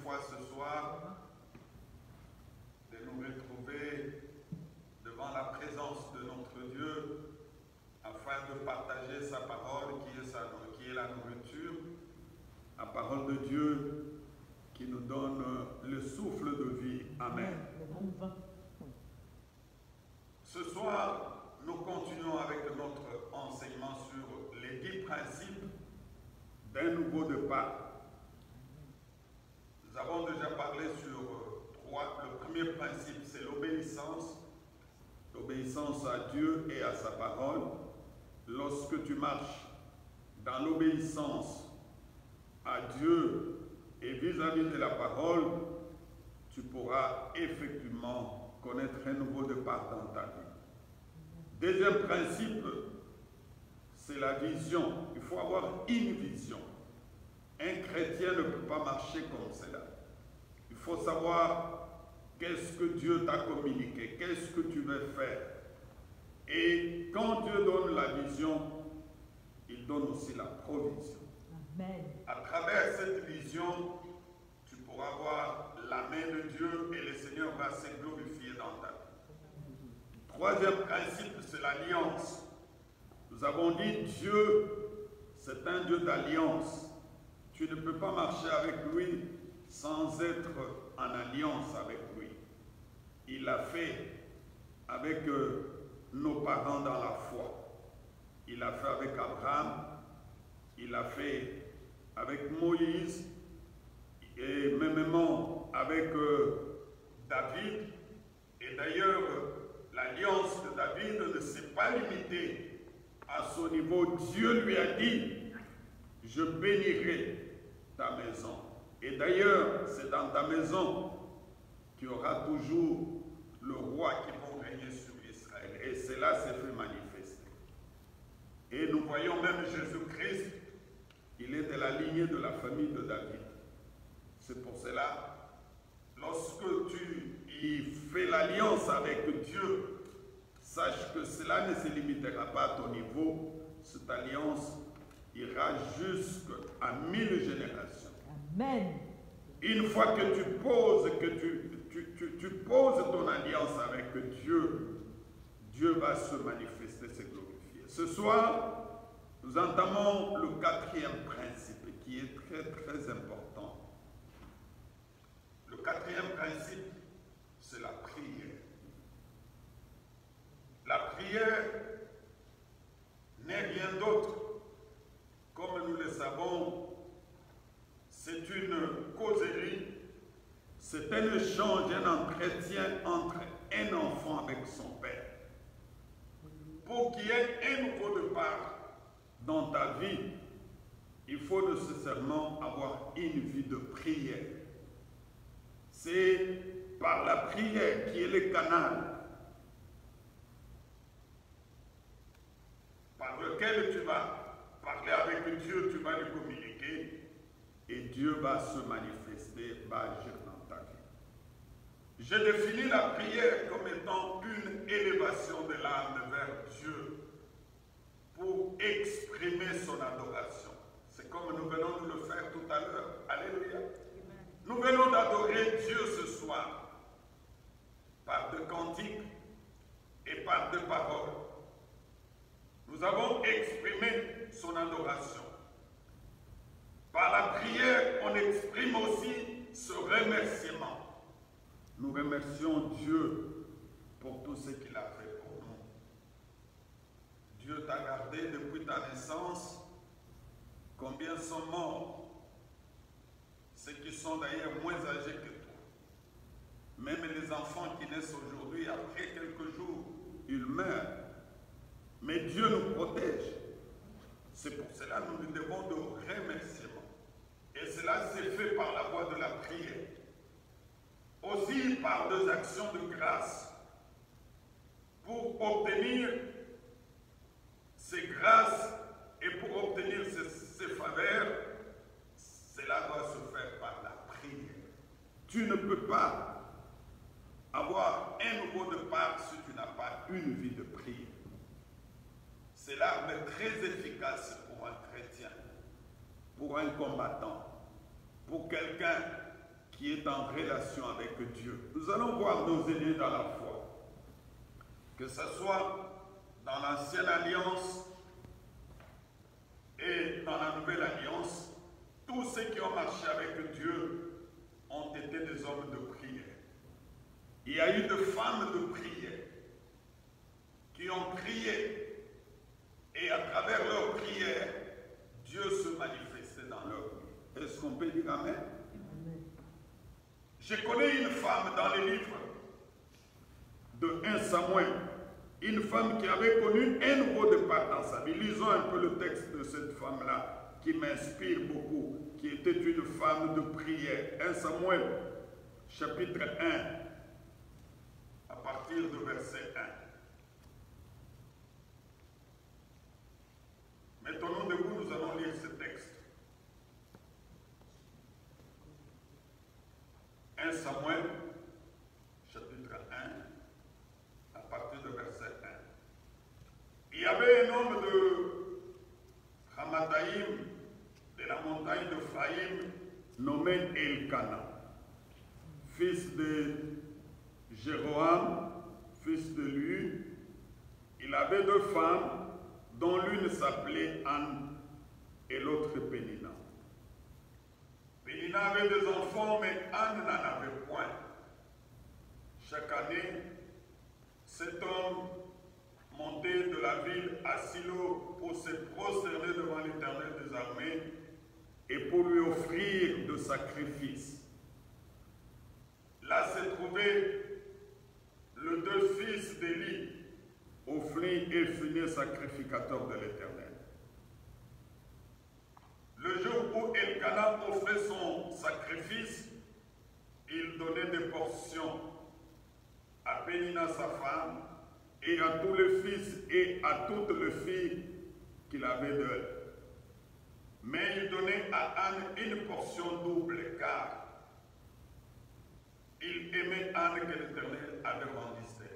fois ce soir de nous retrouver devant la présence de notre Dieu afin de partager sa parole qui est la nourriture, la parole de Dieu qui nous donne le souffle de vie. Amen. Ce soir, nous continuons avec notre enseignement sur les 10 principes d'un nouveau départ. Nous avons déjà parlé sur 3. Le premier principe, c'est l'obéissance. L'obéissance à Dieu et à sa parole. Lorsque tu marches dans l'obéissance à Dieu et vis-à-vis de la parole, tu pourras effectivement connaître un nouveau départ dans ta vie. Deuxième principe, c'est la vision. Il faut avoir une vision. Un chrétien ne peut pas marcher comme cela. Il faut savoir qu'est-ce que Dieu t'a communiqué, qu'est-ce que tu veux faire. Et quand Dieu donne la vision, il donne aussi la provision. Amen. À travers cette vision, tu pourras voir la main de Dieu et le Seigneur va se glorifier dans ta vie. Troisième principe, c'est l'alliance. Nous avons dit Dieu, c'est un Dieu d'alliance. Tu ne peux pas marcher avec lui sans être en alliance avec lui. Il l'a fait avec nos parents dans la foi. Il l'a fait avec Abraham. Il l'a fait avec Moïse. Et même avec David. Et d'ailleurs, l'alliance de David ne s'est pas limitée à son niveau. Dieu lui a dit, je bénirai ta maison. Et d'ailleurs, c'est dans ta maison qu'il y aura toujours le roi qui va régner sur Israël. Et cela s'est fait manifester. Et nous voyons même Jésus-Christ, il est de la lignée de la famille de David. C'est pour cela, lorsque tu y fais l'alliance avec Dieu, sache que cela ne se limitera pas à ton niveau. Cette alliance ira jusqu'à 1000 générations. Amen. Une fois que tu poses, tu poses ton alliance avec Dieu, Dieu va se manifester, se glorifier. Ce soir, nous entamons le 4e principe qui est très très important. Le 4e principe, c'est la prière. La prière n'est rien d'autre. Comme nous le savons, c'est une causerie, c'est un échange, un entretien entre un enfant avec son père. Pour qu'il y ait un nouveau départ dans ta vie, il faut nécessairement avoir une vie de prière. C'est par la prière qui est le canal par lequel tu vas parler avec Dieu, tu vas lui communiquer et Dieu va se manifester, va agir dans ta vie. Je définis la prière comme étant une élévation de l'âme vers Dieu pour exprimer son adoration. C'est comme nous venons de le faire tout à l'heure. Alléluia. Nous venons d'adorer Dieu ce soir par de cantiques et par de paroles. Nous avons exprimé son adoration. Par la prière, on exprime aussi ce remerciement. Nous remercions Dieu pour tout ce qu'il a fait pour nous. Dieu t'a gardé depuis ta naissance. Combien sont morts? Ceux qui sont d'ailleurs moins âgés que toi. Même les enfants qui naissent aujourd'hui, après quelques jours, ils meurent. Mais Dieu nous protège. C'est pour cela que nous devons de remerciements. Et cela s'est fait par la voie de la prière. Aussi par des actions de grâce. Pour obtenir ces grâces et pour obtenir ces faveurs, cela doit se faire par la prière. Tu ne peux pas avoir un nouveau départ si tu n'as pas une vie de prière. C'est l'arme très efficace pour un chrétien, pour un combattant, pour quelqu'un qui est en relation avec Dieu. Nous allons voir nos aînés dans la foi, que ce soit dans l'ancienne alliance et dans la nouvelle alliance. Tous ceux qui ont marché avec Dieu ont été des hommes de prière. Il y a eu des femmes de prière qui ont prié, et à travers leur prière, Dieu se manifestait dans leur vie. Est-ce qu'on peut dire amen? Je connais une femme dans les livres de 1 Samuel, une femme qui avait connu un nouveau départ dans sa vie. Lisons un peu le texte de cette femme-là, qui m'inspire beaucoup, qui était une femme de prière. 1 Samuel, chapitre 1, à partir du verset 1. Mettons-nous debout, nous allons lire ce texte. 1 Samuel, chapitre 1, à partir du verset 1. Il y avait un homme de Ramathaïm, de la montagne de Phraïm, nommé Elkana, fils de Jéroham, fils de lui. Il avait deux femmes, dont l'une s'appelait Anne et l'autre Pénina. Pénina avait des enfants, mais Anne n'en avait point. Chaque année, cet homme montait de la ville à Silo pour se prosterner devant l'Éternel des armées et pour lui offrir de sacrifices. Là se trouvait le deux fils d'Élie, Ophni et Phinehas, sacrificateurs de l'Éternel. Le jour où Elkana offrait son sacrifice, il donnait des portions à Pénina sa femme et à tous les fils et à toutes les filles qu'il avait d'eux. Mais il donnait à Anne une portion double, car il aimait Anne que l'Éternel avait rendue stérile.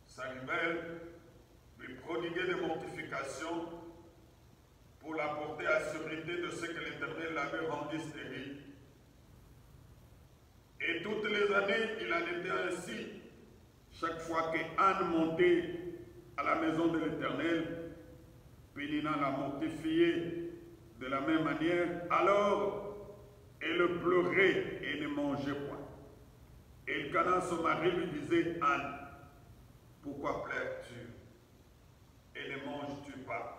Sa rebelle lui prodiguait des mortifications pour la porter à sûreté de ce que l'Éternel l'avait rendu stérile. Et toutes les années, il en était ainsi. Chaque fois que Anne montait à la maison de l'Éternel, Pénina la mortifiait de la même manière. Alors, elle pleurait et ne mangeait point. Elkana, son mari, lui disait: Anne, pourquoi pleures-tu et ne manges-tu pas?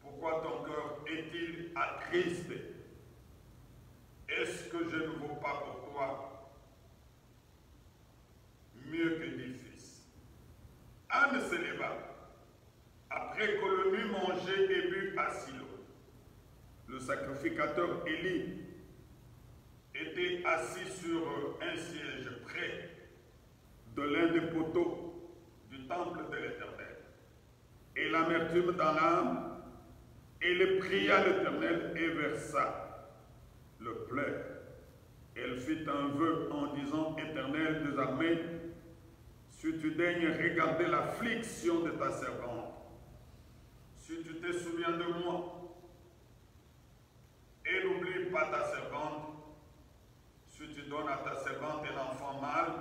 Pourquoi ton cœur est-il attristé? Est-ce que je ne vaux pas pour toi mieux que 10 fils? Anne se leva, après que l'on eut mangé et bu à Silo. Le sacrificateur Élie était assis sur un siège près de l'un des poteaux du temple de l'Éternel. Et l'amertume dans l'âme, elle pria l'Éternel et versa le pleurs. Elle fit un vœu en disant: Éternel des armées, si tu daignes regarder l'affliction de ta servante, si tu te souviens de moi, et n'oublie pas ta servante, si tu donnes à ta servante un enfant mâle,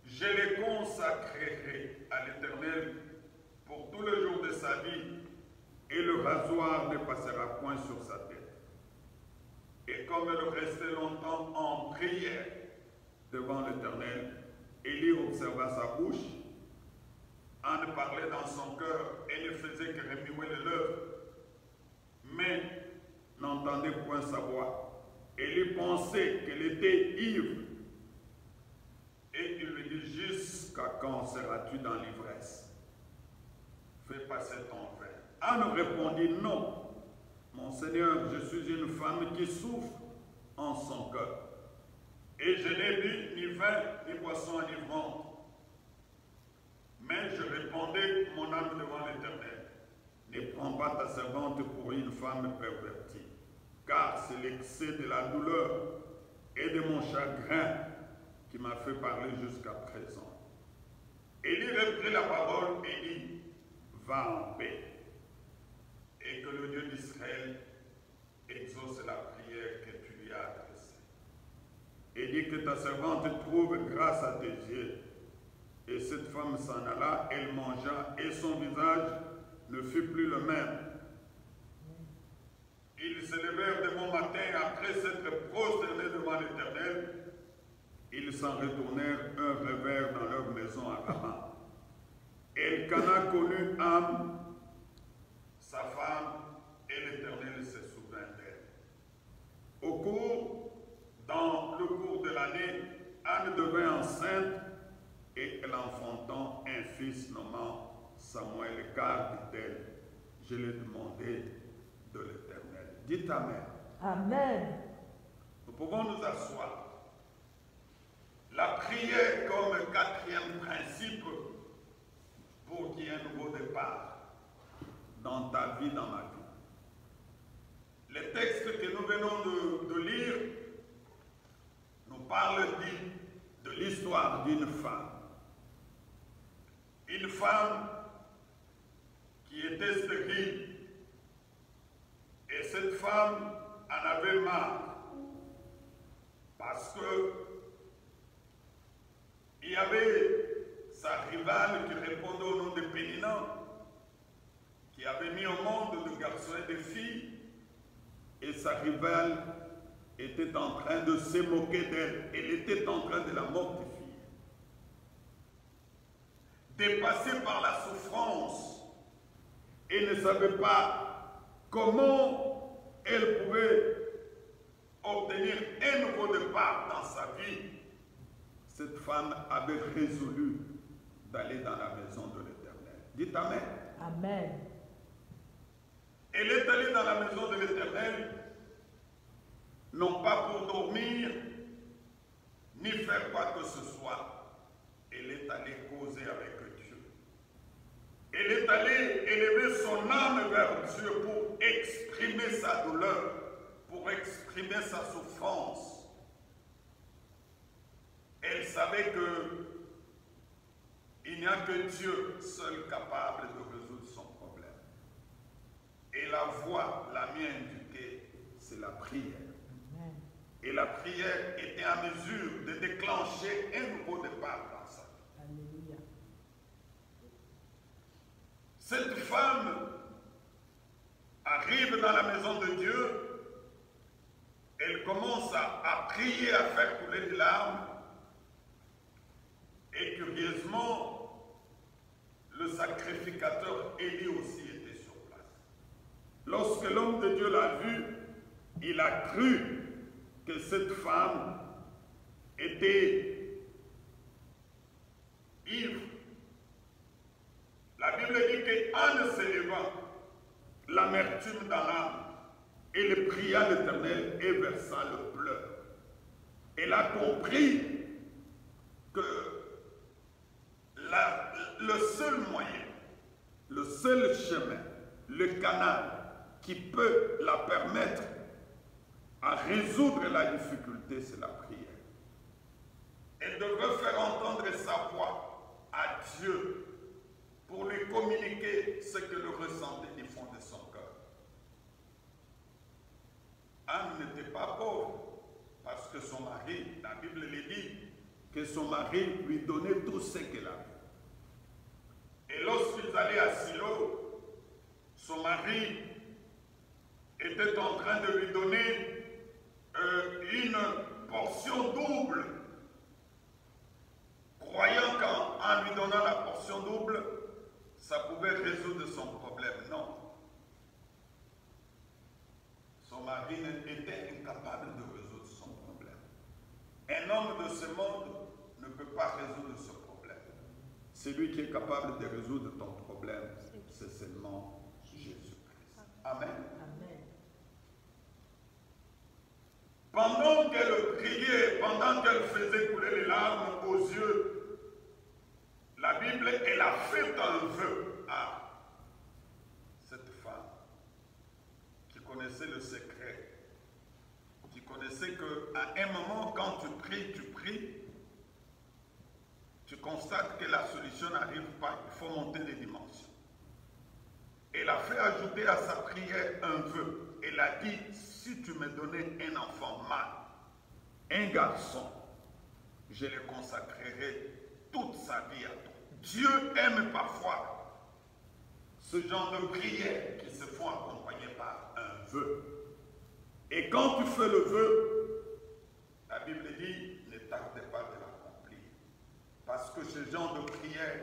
je le consacrerai à l'Éternel pour tout le jour de sa vie, et le rasoir ne passera point sur sa tête. Et comme elle restait longtemps en prière devant l'Éternel, Élie observa sa bouche. Anne parlait dans son cœur et ne faisait que remuer les lèvres, mais n'entendait point sa voix. Élie pensait qu'elle était ivre. Et il lui dit: jusqu'à quand seras-tu dans l'ivresse? Fais passer ton verre. Anne répondit: non, mon Seigneur, je suis une femme qui souffre en son cœur. Et je n'ai bu ni vin ni boisson enivrante. Mais je répondais mon âme devant l'Éternel: ne prends pas ta servante pour une femme pervertie, car c'est l'excès de la douleur et de mon chagrin qui m'a fait parler jusqu'à présent. Élie reprit la parole et dit: va en paix, et que le Dieu d'Israël exauce la prière que tu lui as adressée. ta servante trouve grâce à tes yeux. Et cette femme s'en alla, elle mangea, et son visage ne fut plus le même. Ils se levèrent de bon matin après s'être prosternés devant l'Éternel. Ils s'en retournèrent un revers dans leur maison à Rama. Elkana connut Am, sa femme, et l'Éternel se souvint d'elle. Dans le cours de l'année, Anne devint enceinte et elle enfantant un fils nommant Samuel, car, dit-elle, je l'ai demandé de l'Éternel. Dites Amen. Amen. Nous pouvons nous asseoir. La prière comme quatrième principe pour qu'il y ait un nouveau départ dans ta vie, dans ma vie. Les textes que nous venons de lire nous parlent de l'histoire d'une femme. Une femme qui était stérile. Et cette femme en avait marre. Parce que il y avait sa rivale qui répondait au nom de Péninan, qui avait mis au monde de garçons et de filles, et sa rivale était en train de se moquer d'elle. Elle était en train de la mortifier. Dépassée par la souffrance, elle ne savait pas comment elle pouvait obtenir un nouveau départ dans sa vie. Cette femme avait résolu d'aller dans la maison de l'Éternel. Dites Amen. Amen. Elle est allée dans la maison de l'Éternel, non pas pour dormir, ni faire quoi que ce soit. Elle est allée causer avec Dieu. Elle est allée élever son âme vers Dieu pour exprimer sa douleur, pour exprimer sa souffrance. Elle savait que il n'y a que Dieu seul capable de résoudre son problème. Et la voie la mieux indiquée, c'est la prière. Amen. Et la prière était en mesure de déclencher un nouveau départ dans sa vie. Alléluia. Cette femme arrive dans la maison de Dieu, elle commence à prier, à faire couler des larmes, et curieusement, le sacrificateur Élie aussi était sur place. Lorsque l'homme de Dieu l'a vu, il a cru que cette femme était ivre. La Bible dit qu'Anne s'éleva, l'amertume dans l'âme, et elle pria l'Éternel et versa le pleur. Elle a compris que le seul moyen, le seul chemin, le canal qui peut la permettre à résoudre la difficulté, c'est la prière. Elle devrait faire entendre sa voix à Dieu pour lui communiquer ce que le ressentait du fond de son cœur. Anne n'était pas pauvre parce que son mari, la Bible le dit, que son mari lui donnait tout ce qu'elle avait. Et lorsqu'ils allaient à Silo, son mari était en train de lui donner une portion double, croyant qu'en lui donnant la portion double, ça pouvait résoudre son problème. Non. Son mari était incapable de résoudre son problème. Un homme de ce monde ne peut pas résoudre ce problème. Celui qui est capable de résoudre ton problème, c'est seulement Jésus-Christ. Amen. Amen. Pendant qu'elle priait, pendant qu'elle faisait couler les larmes aux yeux, la Bible, elle a fait un vœu à cette femme qui connaissait le secret, qui connaissait qu'à un moment, quand tu pries, tu constates que la solution n'arrive pas, il faut monter les dimensions. Elle a fait ajouter à sa prière un vœu. Elle a dit, si tu me donnais un enfant mâle, un garçon, je le consacrerai toute sa vie à toi. Dieu aime parfois ce genre de prières qui se font accompagner par un vœu. Et quand tu fais le vœu, la Bible dit, ne tarde pas de l'accomplir. Parce que ce genre de prière,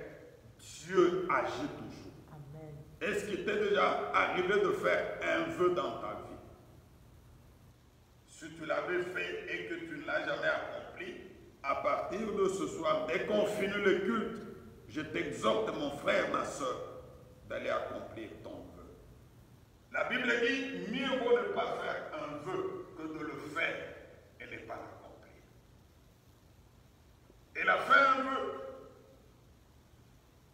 Dieu agit toujours. Amen. Est-ce qu'il t'est déjà arrivé de faire un vœu dans ta vie? Si tu l'avais fait et que tu ne l'as jamais accompli, à partir de ce soir, dès qu'on finit le culte, je t'exhorte, mon frère, ma soeur, d'aller accomplir ton vœu. La Bible dit, mieux vaut ne pas faire un vœu que de le faire et ne pas l'accomplir. Il a fait un vœu.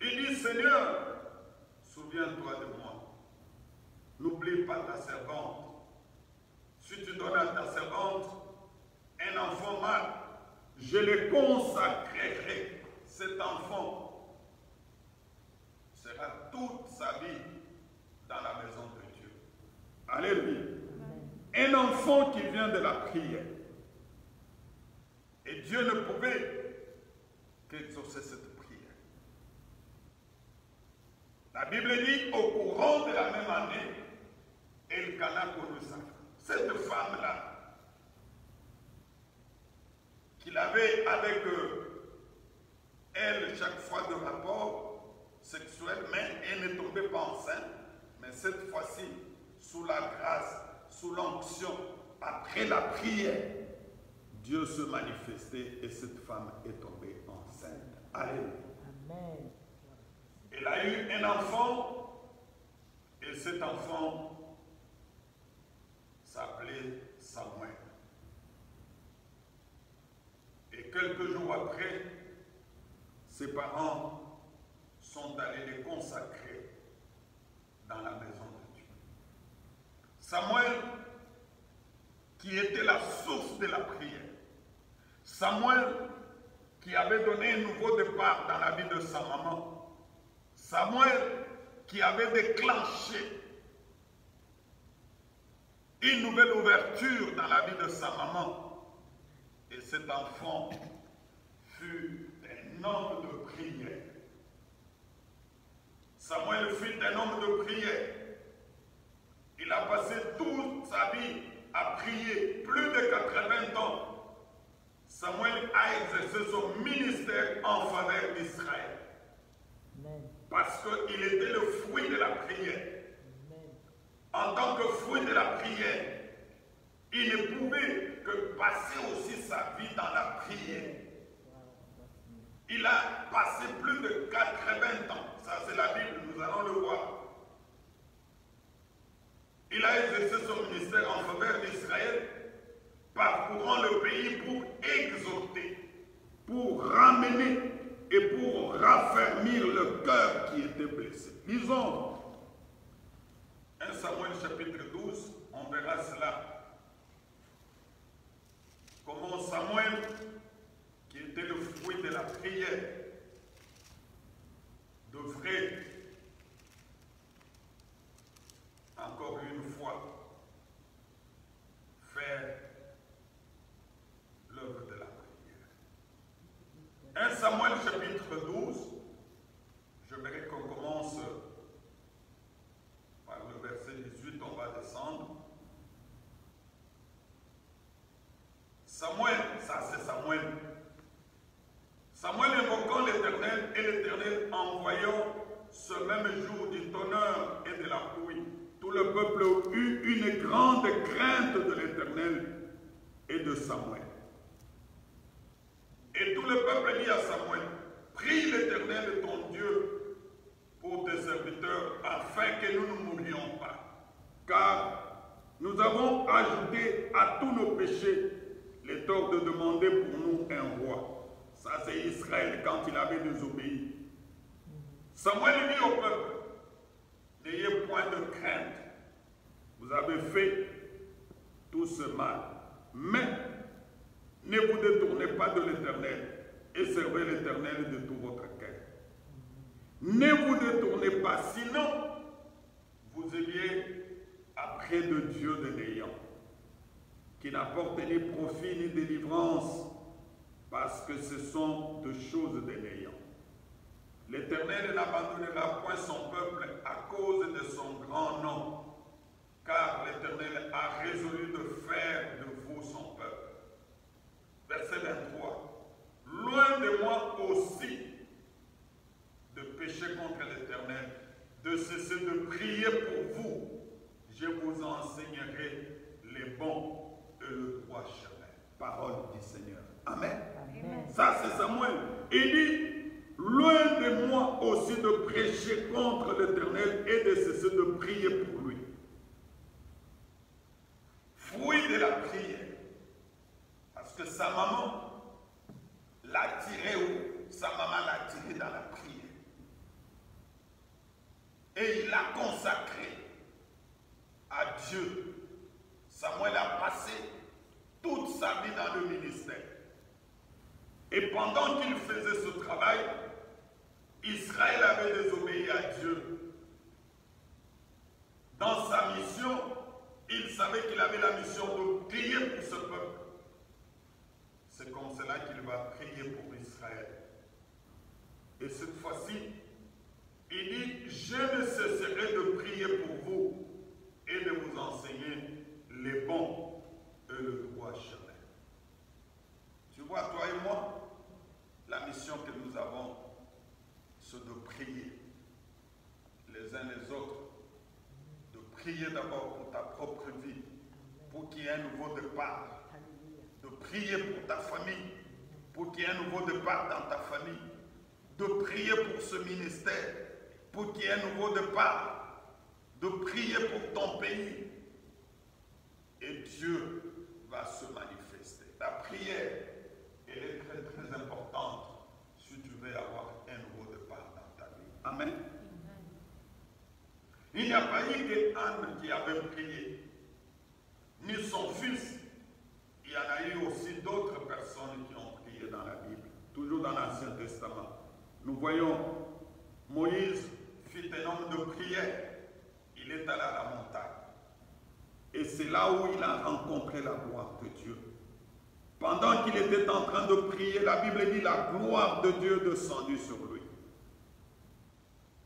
Il dit, Seigneur, souviens-toi de moi. N'oublie pas ta servante. Si tu donnes à ta servante un enfant mâle, je le consacrerai. Cet enfant sera toute sa vie dans la maison de Dieu. Alléluia. Un enfant qui vient de la prière. Et Dieu ne pouvait qu'exaucer cette prière. La Bible dit, au courant de la même année, Elkana connut sa femme. Cette femme-là, qu'il avait avec elle chaque fois de rapport sexuel, mais elle ne tombait pas enceinte. Mais cette fois-ci, sous la grâce, sous l'onction, après la prière, Dieu se manifestait et cette femme est tombée enceinte. Alléluia. Amen. Elle a eu un enfant et cet enfant s'appelait Samuel. Et quelques jours après, ses parents sont allés les consacrer dans la maison de Dieu. Samuel, qui était la source de la prière. Samuel, qui avait donné un nouveau départ dans la vie de sa maman. Samuel, qui avait déclenché une nouvelle ouverture dans la vie de sa maman. Et cet enfant fut un homme de prière. Samuel fut un homme de prière. Il a passé toute sa vie à prier, plus de 80 ans. Samuel a exercé son ministère en faveur d'Israël. Parce qu'il était le fruit de la prière. En tant que fruit de la prière, il ne pouvait que passer aussi sa vie dans la prière. Il a passé plus de 80 ans. Ça, c'est la Bible, nous allons le voir. Il a exercé son ministère en faveur d'Israël, parcourant le pays pour exhorter, pour ramener et pour raffermir le cœur qui était blessé. Lisons 1 Samuel chapitre 12, on verra cela. Comment Samuel, qui était le fruit de la prière, devrait, encore une fois, faire l'œuvre de la prière. 1 Samuel chapitre 12, je verrai qu'on commence par le verset 18, on va descendre. Samuel, ça c'est Samuel. Samuel invoquant l'Éternel et l'Éternel envoyant ce même jour du tonnerre et de la pluie. Tout le peuple eut une grande crainte de l'Éternel et de Samuel. Et tout le peuple dit à Samuel, prie l'Éternel ton Dieu pour tes serviteurs afin que nous ne mourions pas. Car nous avons ajouté à tous nos péchés les torts de demander pour nous un roi. Ça c'est Israël quand il avait désobéi. Samuel dit au peuple, n'ayez point de crainte. Vous avez fait tout ce mal. Mais ne vous détournez pas de l'Éternel et servez l'Éternel de tout votre cœur. Ne vous détournez pas, sinon vous alliez après de Dieu de néant, qui n'apporte ni profit ni délivrance, parce que ce sont de choses dénéants. L'Éternel n'abandonnera point son peuple à cause de son grand nom, car l'Éternel a résolu de faire de vous son peuple. Verset 23. Loin de moi aussi de pécher contre l'Éternel, de cesser de prier pour vous. Je vous enseignerai les bons et le droit chemin. Parole du Seigneur. Amen. Amen. Ça, c'est Samuel. Il dit, loin de moi aussi de prêcher contre l'Éternel et de cesser de prier pour lui. Fruit de la prière. Parce que sa maman l'a tiré où? Sa maman l'a tiré dans la prière. Et il l'a consacré à Dieu. Samuel a passé toute sa vie dans le ministère. Et pendant qu'il faisait ce travail, Israël avait désobéi à Dieu. Dans sa mission, il savait qu'il avait la mission de prier pour ce peuple. C'est comme cela qu'il va prier pour Israël. Et cette fois-ci, il dit, je ne cesserai de prier pour vous et de vous enseigner les bons et le droit chemin. Tu vois, toi et moi, la mission que nous avons, c'est de prier les uns les autres, de prier d'abord pour ta propre vie, pour qu'il y ait un nouveau départ, de prier pour ta famille, pour qu'il y ait un nouveau départ dans ta famille, de prier pour ce ministère, pour qu'il y ait un nouveau départ, de prier pour ton pays. Et Dieu va se manifester. La prière, elle est très très importante si tu veux avoir un nouveau départ dans ta vie. Amen. Il n'y a pas eu que Anne qui avait prié, ni son fils. Il y en a eu aussi d'autres personnes qui ont prié dans la Bible, toujours dans l'Ancien Testament. Nous voyons Moïse fit un homme de prière. Il est allé à la montagne. Et c'est là où il a rencontré la gloire de Dieu. Pendant qu'il était en train de prier, la Bible dit la gloire de Dieu descendue sur lui.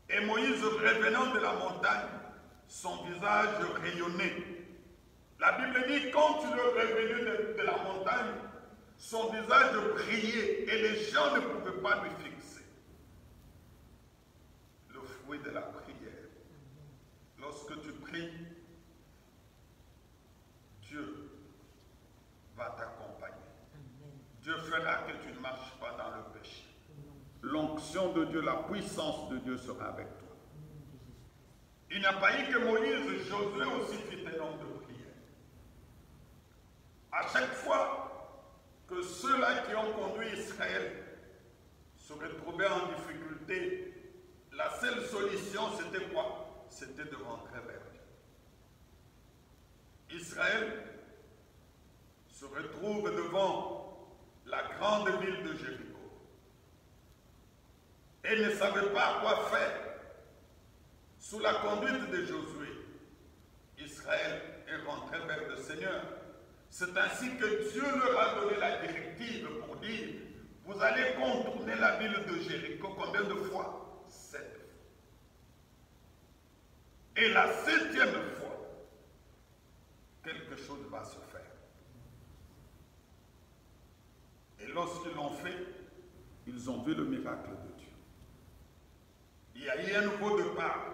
Et Moïse, revenant de la montagne, son visage rayonnait. La Bible dit quand il est revenu de la montagne, son visage brillait et les gens ne pouvaient pas lui fixer. Le fruit de la prière. Lorsque tu pries, Dieu va t'accompagner. Dieu fera que tu ne marches pas dans le péché. L'onction de Dieu, la puissance de Dieu sera avec toi. Il n'a pas eu que Moïse, Josué aussi fit un homme de prière. À chaque fois que ceux-là qui ont conduit Israël se retrouvaient en difficulté, la seule solution c'était quoi? C'était de rentrer vers Dieu. Israël se retrouve devant la grande ville de Jéricho. Et ne savait pas quoi faire. Sous la conduite de Josué, Israël est rentré vers le Seigneur. C'est ainsi que Dieu leur a donné la directive pour dire, vous allez contourner la ville de Jéricho combien de fois? 7 fois. Et la 7e fois, quelque chose va se faire. Et lorsqu'ils l'ont fait, ils ont vu le miracle de Dieu. Il y a eu un nouveau départ.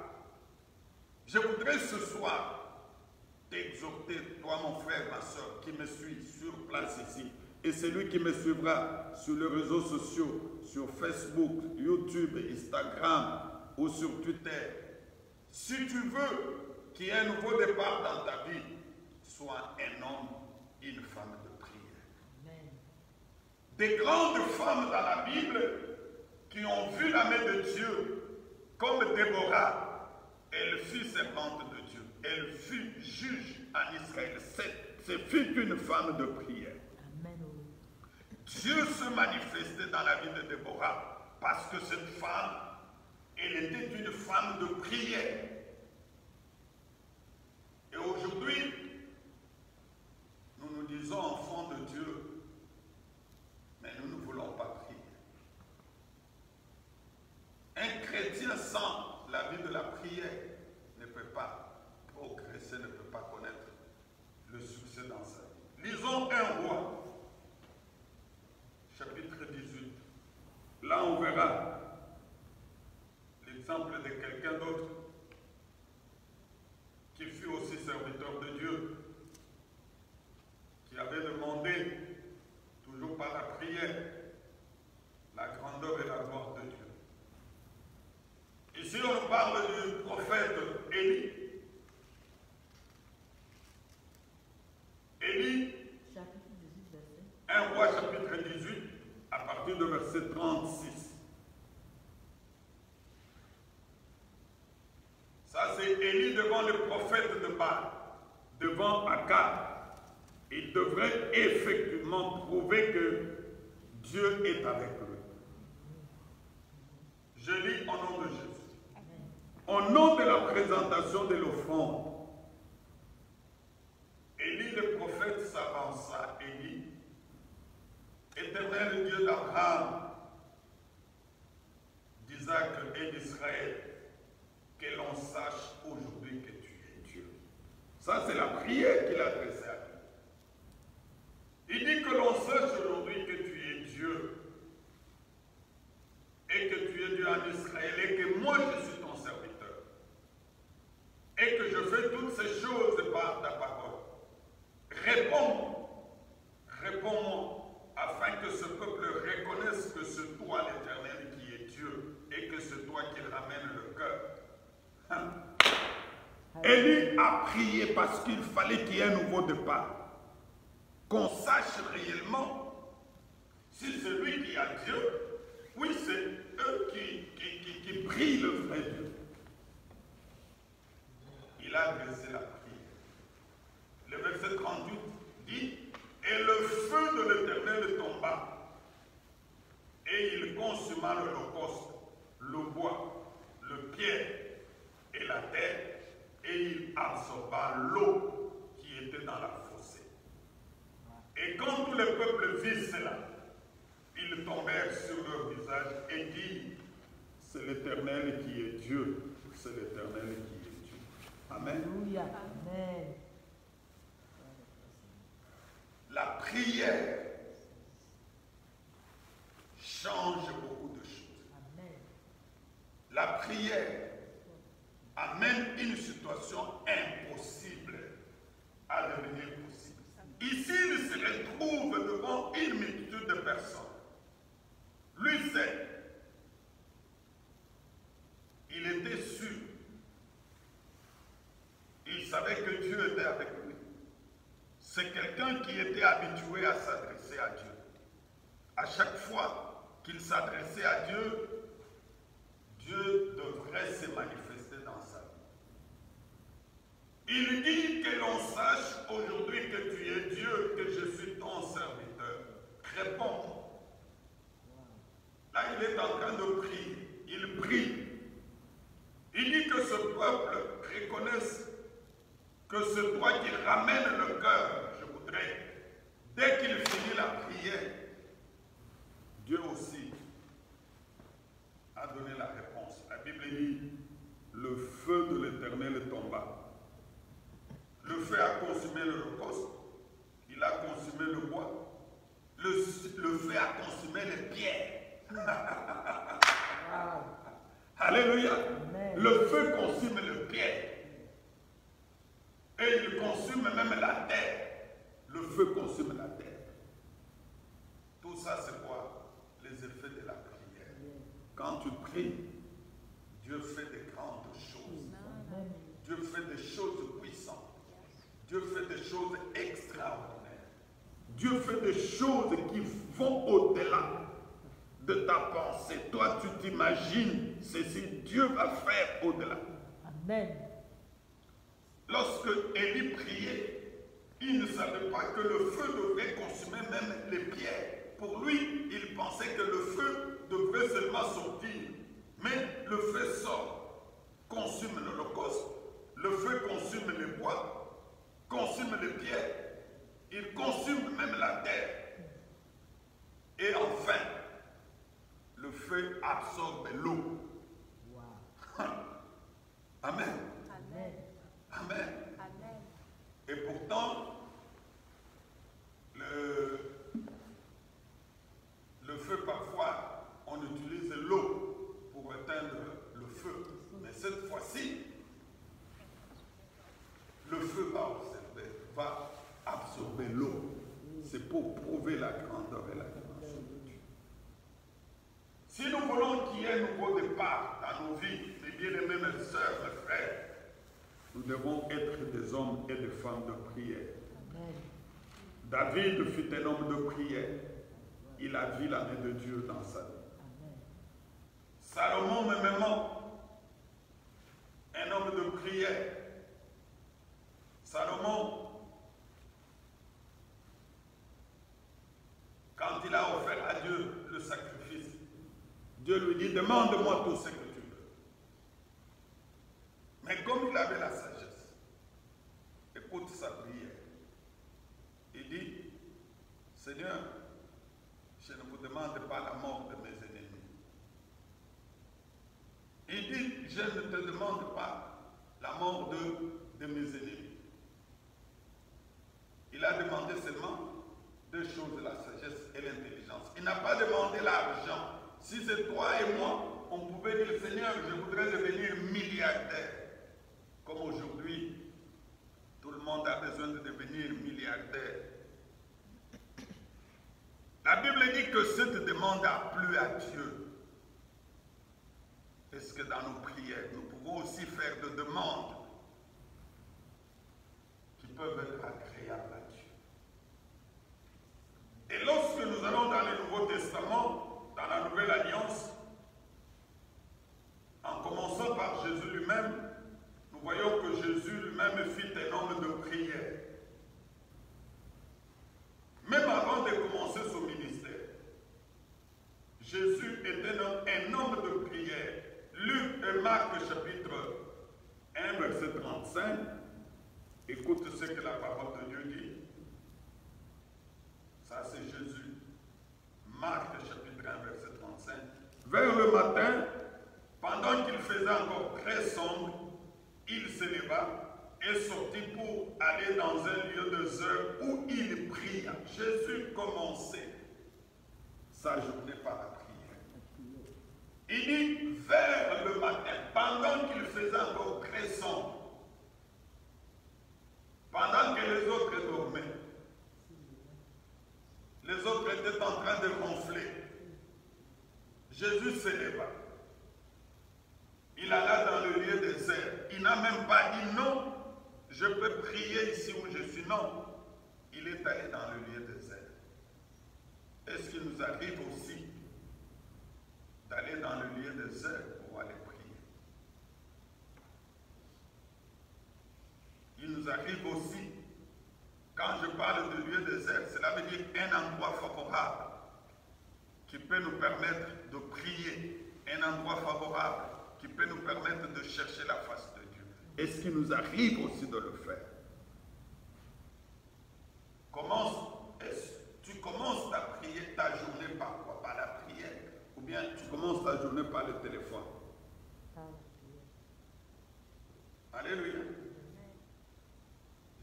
Je voudrais ce soir t'exhorter, toi mon frère, ma soeur, qui me suit sur place ici, et celui qui me suivra sur les réseaux sociaux, sur Facebook, YouTube, Instagram ou sur Twitter. Si tu veux qu'il y ait un nouveau départ dans ta vie, sois un homme, une femme de prière. Amen. Des grandes femmes dans la Bible qui ont vu la main de Dieu, comme Déborah. Elle fut servante de Dieu. Elle fut juge en Israël. Ce fut une femme de prière. Amen. Dieu se manifestait dans la vie de Déborah parce que cette femme, elle était une femme de prière. Et aujourd'hui, nous nous disons enfants de Dieu, mais nous ne sans la vie de la prière ne peut pas progresser, ne peut pas connaître le succès dans sa vie. Lisons 1 Roi, chapitre 18. Là, on verra l'exemple de quelqu'un d'autre qui fut aussi serviteur de Dieu, qui avait demandé, toujours par la prière, la grandeur et la gloire de Dieu. Ici, on parle du prophète Élie. Élie, Chapitre 18, verset. 1 Roi, chapitre 18, à partir de verset 36. Ça, c'est Élie devant le prophète de Baal, devant Akab. Il devrait effectivement prouver que Dieu est avec lui. Je lis au nom de Jésus. Au nom de la présentation de l'offrande, Élie le prophète s'avança et dit: Éternel Dieu d'Abraham, d'Isaac et d'Israël, que l'on sache aujourd'hui que tu es Dieu. Ça, c'est la prière qu'il a adressée à Dieu. Il dit que l'on sache aujourd'hui que tu es Dieu et que tu es Dieu en Israël et que moi je suis ton serviteur et que je fais toutes ces choses par ta parole. Réponds-moi, afin que ce peuple reconnaisse que c'est toi l'Éternel qui est Dieu et que c'est toi qui ramène le cœur. Élie a prié parce qu'il fallait qu'il y ait un nouveau départ. Qu'on sache réellement si c'est lui qui a Dieu, oui, c'est eux qui prient le vrai Dieu. Il a adressé la prière. Le verset 38 dit: Et le feu de l'Éternel tomba, et il consuma l'holocauste, le bois, le pierre et la terre, et il absorba l'eau qui était dans la fossée. Et quand tout le peuple vit cela, ils tombèrent sur leur visage et dirent: C'est l'Éternel qui est Dieu, c'est l'Éternel qui est Dieu. Amen. Alléluia. Amen. La prière change beaucoup de choses. Amen. La prière amène une situation impossible à devenir possible. Ici, il se retrouve devant une multitude de personnes. Lui sait, il était sûr, il savait que Dieu était avec lui. C'est quelqu'un qui était habitué à s'adresser à Dieu. À chaque fois qu'il s'adressait à Dieu, Dieu devrait se manifester dans sa vie. Il dit que l'on sache aujourd'hui que tu es Dieu, que je suis ton serviteur. Réponds-moi. Là, il est en train de prier. Il prie. Il dit que ce peuple reconnaisse que c'est toi qui ramènes le cœur. Je voudrais, dès qu'il finit la prière, Dieu aussi a donné la réponse. La Bible dit: le feu de l'Éternel tomba. Le feu a consumé l'holocauste, il a consumé le bois, le feu a consumé les pierres. Wow. Alléluia. Amen. Le feu consume les pierres. Et il consume même la terre. Le feu consume la terre. Tout ça, c'est quoi? Les effets de la prière. Quand tu pries, Dieu fait de grandes choses. Amen. Dieu fait des choses puissantes. Dieu fait des choses extraordinaires. Dieu fait des choses qui vont au-delà de ta pensée. Toi, tu t'imagines ceci. Dieu va faire au-delà. Amen. Lorsque Élie priait, il ne savait pas que le feu devait consumer même les pierres. Pour lui, il pensait que le feu devait seulement sortir. Mais le feu sort, consume l'holocauste, le feu consume les bois, consume les pierres, il consume même la terre. Et enfin, le feu absorbe l'eau. Wow. Amen. Amen. Amen. Amen. Et pourtant, le feu, parfois, on utilise l'eau pour éteindre le feu. Mais cette fois-ci, le feu va absorber l'eau. C'est pour prouver la grandeur et la dimension de Dieu. Si nous voulons qu'il y ait un nouveau départ dans nos vies, mes bien-aimés, mes sœurs, mes frères, nous devons être des hommes et des femmes de prière. Amen. David fut un homme de prière. Il a vu la main de Dieu dans sa vie. Amen. Salomon, même un homme de prière. Salomon, quand il a offert à Dieu le sacrifice, Dieu lui dit, demande-moi tout ce que tu veux. Mais comme il avait la sagesse, écoute sa prière. Il dit, Seigneur, je ne vous demande pas la mort de mes ennemis. Il dit, je ne te demande pas la mort de mes ennemis. Il a demandé seulement deux choses, la sagesse et l'intelligence. Il n'a pas demandé l'argent. Si c'est toi et moi, on pouvait dire, Seigneur, je voudrais devenir milliardaire. Comme aujourd'hui, tout le monde a besoin de devenir milliardaire. La Bible dit que cette demande a plu à Dieu. Est-ce que dans nos prières, nous pouvons aussi faire des demandes qui peuvent être agréables à Dieu? Et lorsque nous allons dans le Nouveau Testament, dans la Nouvelle Alliance, en commençant par Jésus lui-même, nous voyons que Jésus lui-même fut un homme de prière. Même avant de commencer son ministère, Jésus était un homme de prière. Luc et Marc chapitre 1, verset 35, écoute ce que la parole de Dieu dit. Ça c'est Jésus. Marc chapitre 1, verset 35. Vers le matin, pendant qu'il faisait encore très sombre, il se leva et sortit pour aller dans un lieu désert où il pria. Jésus commençait sa journée par la prière. Il dit vers le matin, pendant qu'il faisait encore très sombre, pendant que les autres dormaient, les autres étaient en train de ronfler, Jésus se leva. Il alla dans le lieu désert. Il n'a même pas dit non, je peux prier ici où je suis. Non, il est allé dans le lieu désert. Est-ce qu'il nous arrive aussi d'aller dans le lieu désert pour aller prier? Il nous arrive aussi, quand je parle de lieu désert, cela veut dire un endroit favorable qui peut nous permettre de prier, un endroit favorable qui peut nous permettre de chercher la face de Dieu. Est-ce qu'il nous arrive aussi de le faire? Tu commences ta journée par quoi? Par la prière. Ou bien tu commences ta journée par le téléphone. Alléluia.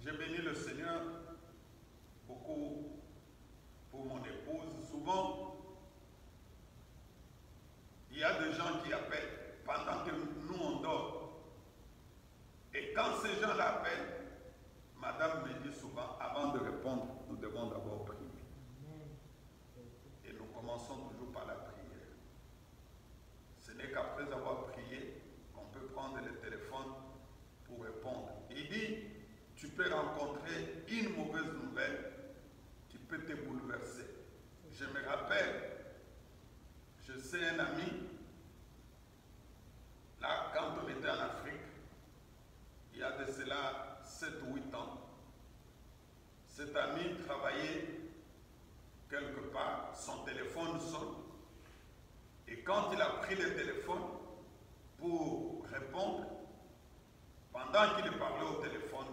J'ai béni le Seigneur beaucoup pour mon épouse. Souvent, il y a des gens qui appellent pendant que nous on dort. Et quand ces gens l'appellent, madame me dit souvent, avant de répondre, nous devons d'abord prier. Et nous commençons toujours par la prière. Ce n'est qu'après avoir prié qu'on peut prendre le téléphone pour répondre. Il dit, tu peux rencontrer une mauvaise nouvelle qui peut te bouleverser. Je me rappelle, je sais un ami, là, quand on était en Afrique, il y a de cela 7 ou 8 ans, cet ami travaillait quelque part, son téléphone sonne, et quand il a pris le téléphone pour répondre, pendant qu'il parlait au téléphone,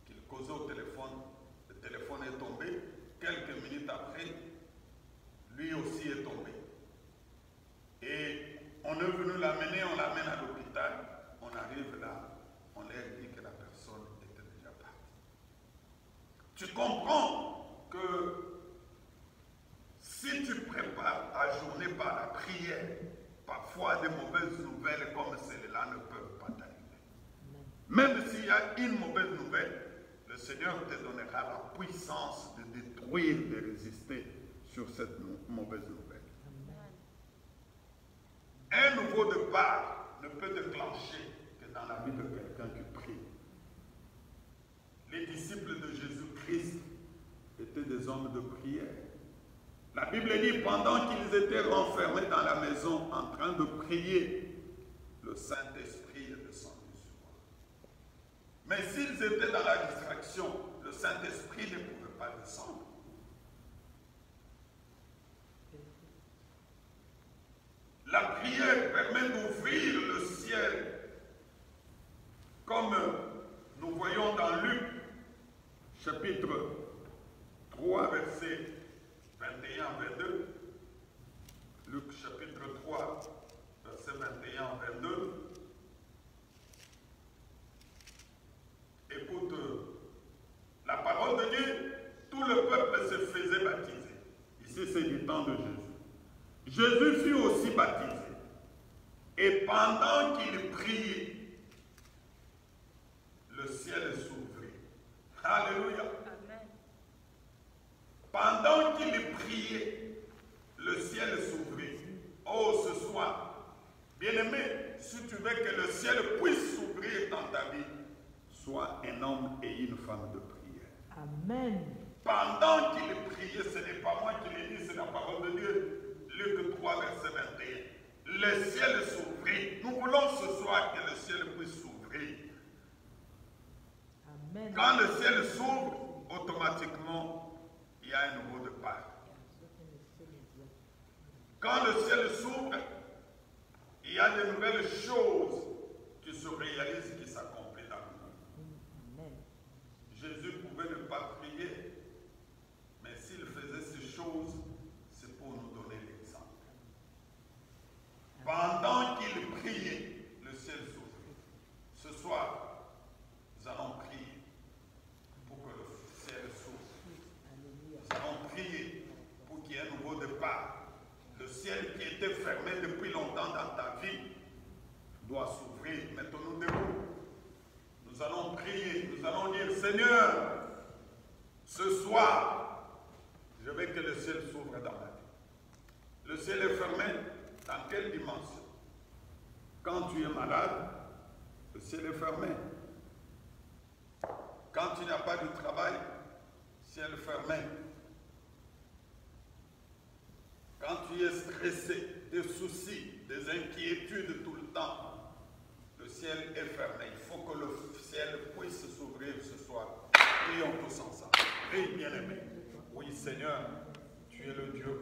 qu'il causait au téléphone, le téléphone est tombé, quelques minutes après, lui aussi est tombé. Et on est venu l'amener, on l'amène à l'hôpital. Tu comprends que si tu prépares ta journée par la prière, parfois des mauvaises nouvelles comme celle-là ne peuvent pas t'arriver. Même s'il y a une mauvaise nouvelle, le Seigneur te donnera la puissance de détruire, de résister sur cette mauvaise nouvelle. Un nouveau départ ne peut déclencher que dans la vie de quelqu'un qui prie. Les disciples de Jésus-Christ étaient des hommes de prière. La Bible dit, pendant qu'ils étaient renfermés dans la maison en train de prier, le Saint-Esprit est descendu sur eux. Mais s'ils étaient dans la distraction, le Saint-Esprit ne pouvait pas descendre. La prière permet d'ouvrir le ciel, comme nous voyons dans Luc, chapitre 3, verset 21-22. Luc, chapitre 3, verset 21-22. Écoute, la parole de Dieu, tout le peuple se faisait baptiser. Ici, c'est du temps de Jésus. Jésus fut aussi baptisé. Et pendant qu'il priait, le ciel s'ouvrit. Alléluia. Amen. Pendant qu'il priait, le ciel s'ouvrit. Oh, ce soir, bien-aimé, si tu veux que le ciel puisse s'ouvrir dans ta vie, sois un homme et une femme de prière. Amen. Pendant qu'il priait, ce n'est pas moi qui l'ai dit, c'est la parole de Dieu. Luc 3, verset 21. Le ciel s'ouvrit. Nous voulons ce soir que le ciel puisse s'ouvrir. Amen. Quand le ciel s'ouvre, automatiquement, il y a un nouveau départ. Quand le ciel s'ouvre, il y a de nouvelles choses qui se réalisent, qui s'accomplissent dans le monde. Jésus pouvait ne pas prier, mais s'il faisait ces choses, c'est pour nous donner l'exemple. Pendant qu'il priait, le ciel s'ouvrit. Ce soir, nous allons prier pour que le ciel s'ouvre. Nous allons prier pour qu'il y ait un nouveau départ. Le ciel qui était fermé depuis longtemps dans ta vie doit s'ouvrir. Mettons-nous debout. Nous allons prier. Nous allons dire, Seigneur, ce soir, je veux que le ciel s'ouvre dans ma vie. Le ciel est fermé dans quelle dimension? Quand tu es malade, le ciel est fermé. Quand tu n'as pas de travail, le ciel est fermé. Quand tu es stressé, des soucis, des inquiétudes tout le temps, le ciel est fermé. Il faut que le ciel puisse s'ouvrir ce soir. Prions tous ensemble. Prie, bien-aimé. Oui, Seigneur, tu es le Dieu.